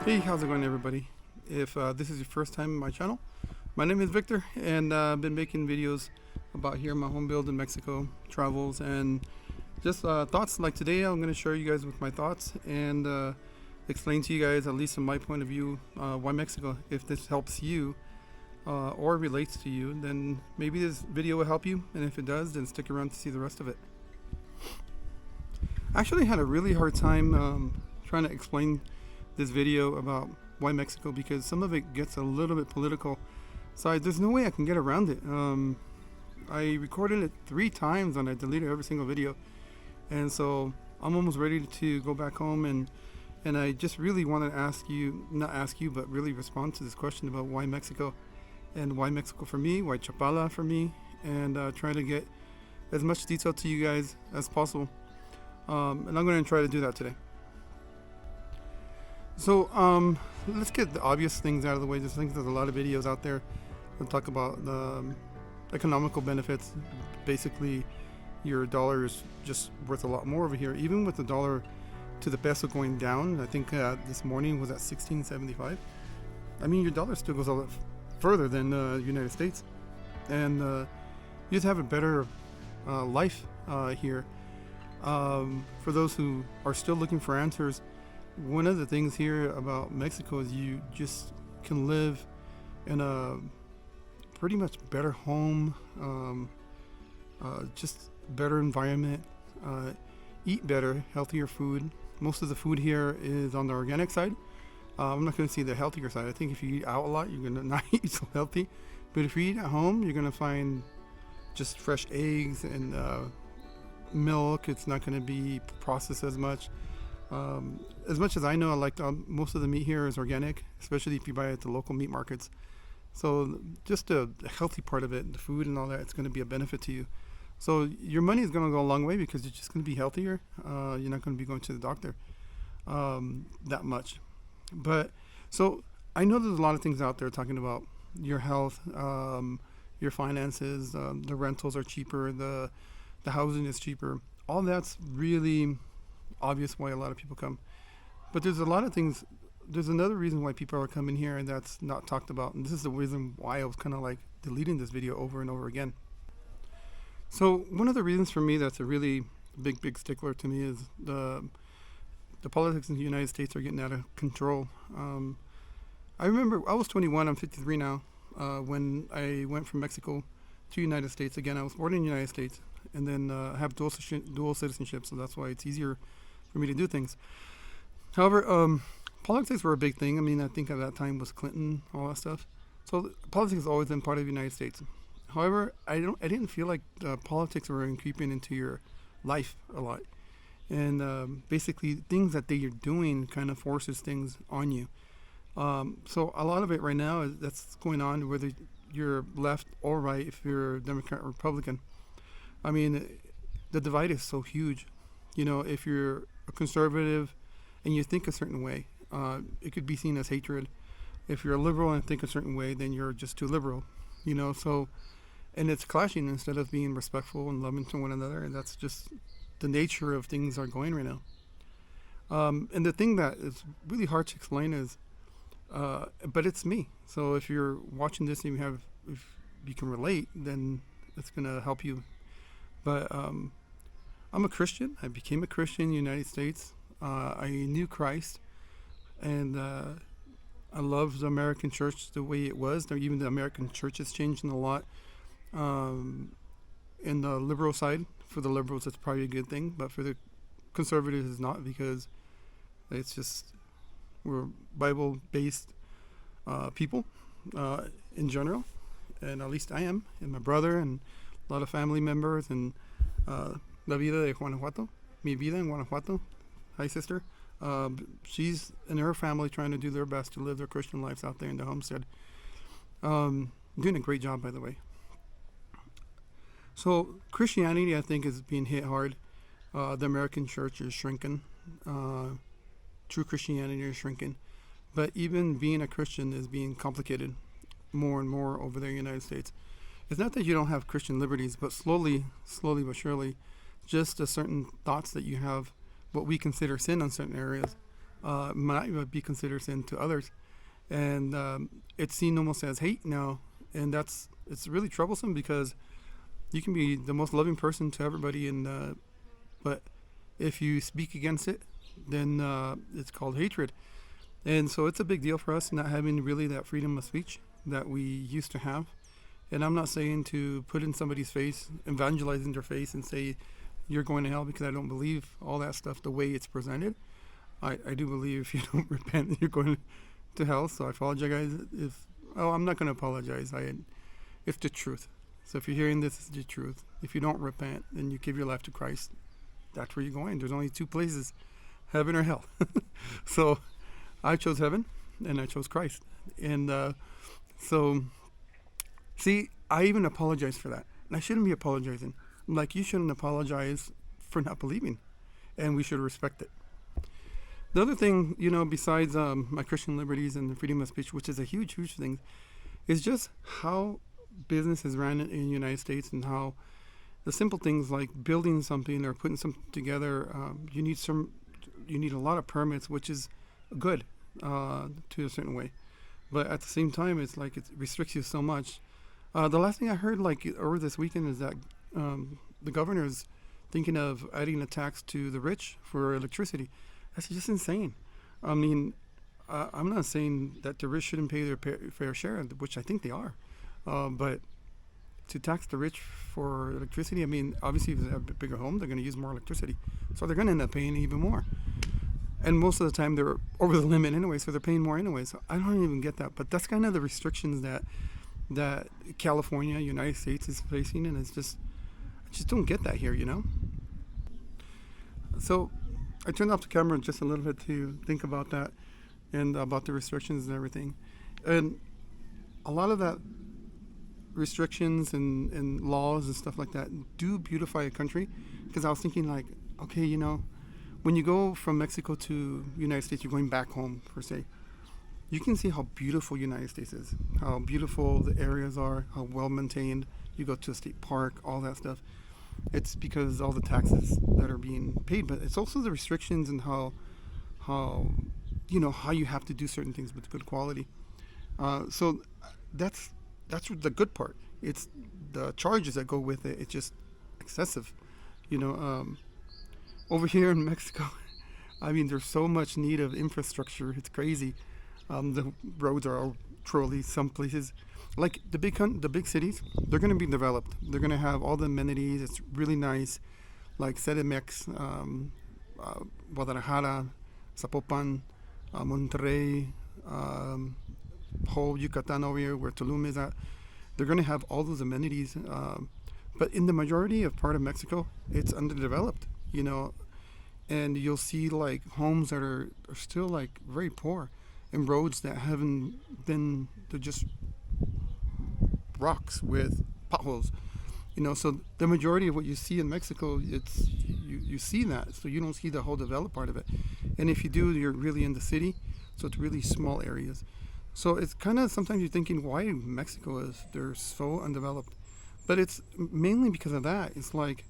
Hey, how's it going, everybody? If this is your first time on my channel, my name is Victor, and I've been making videos about here in my home build in Mexico, travels, and just thoughts. Like today, I'm going to share you guys with my thoughts and explain to you guys, at least from my point of view, why Mexico. If this helps you or relates to you, then maybe this video will help you, and if it does, then stick around to see the rest of it. I actually had a really hard time trying to explain this video about why Mexico, because some of it gets a little bit political, so there's no way I can get around it. I recorded it 3 times and I deleted every single video, and so I'm almost ready to go back home, and I just really want to ask you, not ask you, but really respond to this question about why Mexico, and why Mexico for me, why Chapala for me, and try to get as much detail to you guys as possible, and I'm going to try to do that today. So let's get the obvious things out of the way. Just think there's a lot of videos out there that talk about the economical benefits. Basically, your dollar is just worth a lot more over here. Even with the dollar to the peso going down, I think this morning was at 16.75. I mean, your dollar still goes a lot further than the United States, and you just have a better life here. For those who are still looking for answers, one of the things here about Mexico is you just can live in a pretty much better home, just better environment, eat better, healthier food. Most of the food here is on the organic side. I'm not going to say the healthier side. I think if you eat out a lot, you're going to not eat so healthy. But if you eat at home, you're going to find just fresh eggs and milk. It's not going to be processed as much. As much as I know, like most of the meat here is organic, especially if you buy it at the local meat markets. So just the healthy part of it, the food and all that, it's going to be a benefit to you. So your money is going to go a long way because you're just going to be healthier. You're not going to be going to the doctor that much. But so I know there's a lot of things out there talking about your health, your finances, the rentals are cheaper, the housing is cheaper. All that's really obvious why a lot of people come, but there's a lot of things. There's another reason why people are coming here, and that's not talked about, and this is the reason why I was kind of like deleting this video over and over again. So one of the reasons for me that's a really big stickler to me is the politics in the United States are getting out of control. I remember I was 21, I'm 53 now, when I went from Mexico to United States. Again, I was born in the United States, and then I have dual citizenship, so that's why it's easier for me to do things. However, politics were a big thing. I mean, I think at that time was Clinton, all that stuff. So politics has always been part of the United States. However, I didn't feel like politics were creeping into your life a lot, and basically things that you're doing kind of forces things on you. So a lot of it right now that's going on, whether you're left or right, if you're Democrat or Republican. I mean, the divide is so huge. You know, if you're a conservative and you think a certain way, it could be seen as hatred. If you're a liberal and think a certain way, then you're just too liberal. You know, so, and it's clashing instead of being respectful and loving to one another, and that's just the nature of things are going right now. And the thing that is really hard to explain is, but it's me. So if you're watching this and if you can relate, then it's gonna help you. But I'm a Christian. I became a Christian in the United States. I knew Christ, and I love the American church the way it was. Even the American church has changed a lot. In the liberal side, for the liberals, it's probably a good thing, but for the conservatives, it's not, because it's just we're Bible-based people in general, and at least I am, and my brother, and a lot of family members, and La Vida de Guanajuato, Mi Vida en Guanajuato. Hi, sister. She's and her family trying to do their best to live their Christian lives out there in the homestead. Doing a great job, by the way. So Christianity, I think, is being hit hard. The American church is shrinking. True Christianity is shrinking. But even being a Christian is being complicated more and more over there in the United States. It's not that you don't have Christian liberties, but slowly but surely, just a certain thoughts that you have, what we consider sin on certain areas, might be considered sin to others, and it's seen almost as hate now, and it's really troublesome because you can be the most loving person to everybody, and but if you speak against it, then it's called hatred. And so it's a big deal for us not having really that freedom of speech that we used to have. And I'm not saying to put in somebody's face, evangelize in their face and say you're going to hell, because I don't believe all that stuff the way it's presented. I do believe if you don't repent, you're going to hell. So I apologize if, I'm not going to apologize. It's the truth. So if you're hearing this, it's the truth. If you don't repent and you give your life to Christ, that's where you're going. There's only two places, heaven or hell. So I chose heaven and I chose Christ. And so, see, I even apologize for that. And I shouldn't be apologizing. Like, you shouldn't apologize for not believing. And we should respect it. The other thing, besides my Christian liberties and the freedom of speech, which is a huge, huge thing, is just how business is ran in the United States, and how the simple things like building something or putting something together, you need a lot of permits, which is good to a certain way. But at the same time, it's like it restricts you so much. The last thing I heard, like over this weekend, is that the governor is thinking of adding a tax to the rich for electricity. That's just insane. I mean, I'm not saying that the rich shouldn't pay their fair share, which I think they are. But to tax the rich for electricity, I mean, obviously if they have a bigger home, they're going to use more electricity. So they're going to end up paying even more. And most of the time they're over the limit anyway, so they're paying more anyway. So I don't even get that. But that's kind of the restrictions that California, United States is facing, and I just don't get that here, So I turned off the camera just a little bit to think about that and about the restrictions and everything. And a lot of that restrictions and laws and stuff like that do beautify a country, because I was thinking like, okay, when you go from Mexico to United States, you're going back home, per se. You can see how beautiful United States is, how beautiful the areas are, how well maintained. You go to a state park, all that stuff. It's because all the taxes that are being paid, but it's also the restrictions and how you have to do certain things with good quality. So that's the good part. It's the charges that go with it. It's just excessive, Over here in Mexico, I mean, there's so much need of infrastructure. It's crazy. The roads are all truly, some places, like the big cities, they're going to be developed. They're going to have all the amenities. It's really nice, like CDMX, Guadalajara, Zapopan, Monterrey, whole Yucatan over here where Tulum is at. They're going to have all those amenities. But in the majority of part of Mexico, it's underdeveloped, and you'll see like homes that are still like very poor, and roads that haven't been, they're just rocks with potholes, so the majority of what you see in Mexico, it's you see that, so you don't see the whole developed part of it. And if you do, you're really in the city, so it's really small areas. So it's kind of, sometimes you're thinking why Mexico they're so undeveloped, but it's mainly because of that. It's like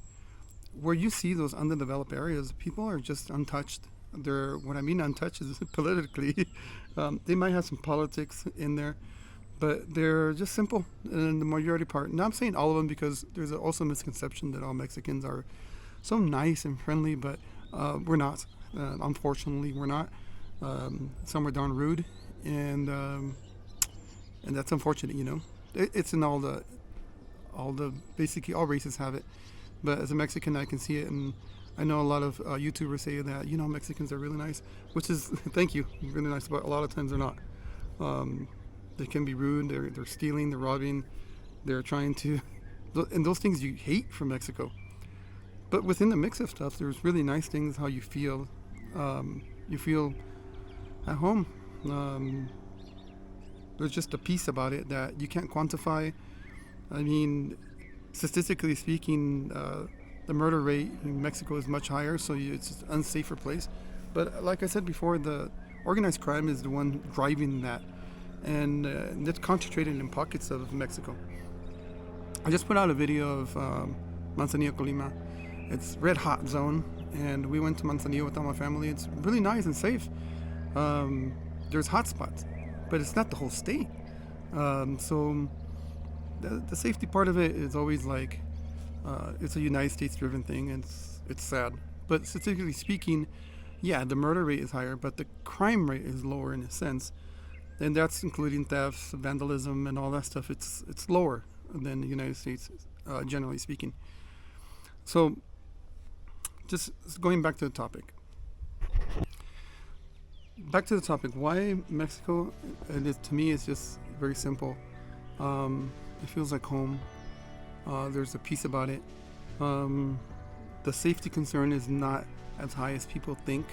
where you see those underdeveloped areas, people are just untouched. What I mean untouched is politically. They might have some politics in there, but they're just simple in the majority part. And I'm saying all of them because there's also a misconception that all Mexicans are so nice and friendly, but we're not. Unfortunately, we're not. Some are darn rude, and that's unfortunate. It's in all the basically all races have it. But as a Mexican, I can see it, and I know a lot of YouTubers say that Mexicans are really nice, which is thank you, really nice. But a lot of times they're not. They can be rude. They're stealing. They're robbing. They're trying to, and those things you hate from Mexico. But within the mix of stuff, there's really nice things. How you feel. You feel at home. There's just a peace about it that you can't quantify. I mean, statistically speaking, the murder rate in Mexico is much higher, so it's an unsafer place. But like I said before, the organized crime is the one driving that, and it's concentrated in pockets of Mexico. I just put out a video of Manzanillo, Colima. It's red hot zone, and we went to Manzanillo with all my family. It's really nice and safe. There's hot spots, but it's not the whole state. So the safety part of it is always like it's a United States driven thing, and it's sad. But statistically speaking, yeah, the murder rate is higher, but the crime rate is lower in a sense, and that's including thefts, vandalism, and all that stuff. It's lower than the United States, generally speaking. So, just going back to the topic. Back to the topic. Why Mexico? To me, it's just very simple. It feels like home. There's a peace about it. The safety concern is not as high as people think.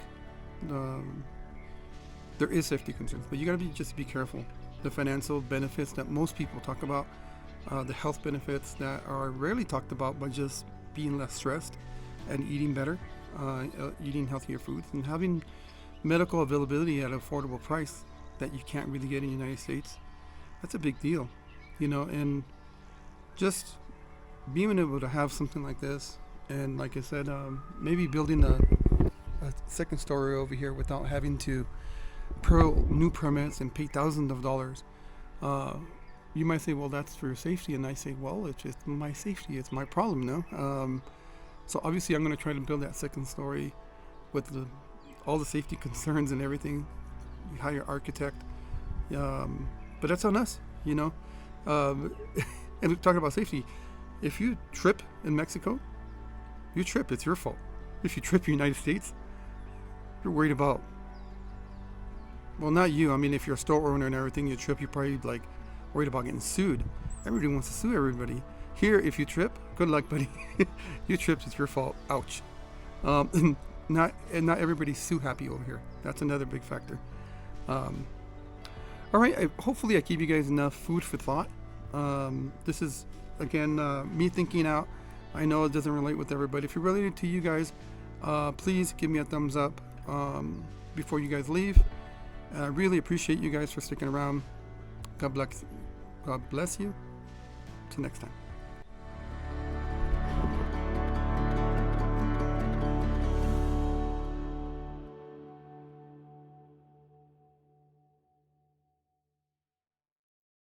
There is safety concerns, but you gotta just be careful. The financial benefits that most people talk about, the health benefits that are rarely talked about, but just being less stressed and eating better, eating healthier foods, and having medical availability at an affordable price that you can't really get in the United States. That's a big deal, and just being able to have something like this, and like I said, maybe building a second story over here without having to new permits and pay thousands of dollars. You might say, well, that's for safety, and I say, well, it's just my safety, it's my problem, no? So obviously I'm going to try to build that second story with all the safety concerns and everything. We hire an architect, but that's on us, and we're talking about safety. If you trip in Mexico, it's your fault. If you trip in the United States, you're worried about, well, not you. I mean, if you're a store owner and everything, you trip, you're probably like worried about getting sued. Everybody wants to sue everybody. Here, if you trip, good luck, buddy. You tripped, it's your fault. Ouch. Not everybody's sue happy over here. That's another big factor. All right. Hopefully, I give you guys enough food for thought. This is again me thinking out. I know it doesn't relate with everybody. If it related to you guys, please give me a thumbs up before you guys leave. I really appreciate you guys for sticking around. God bless you. Till next time.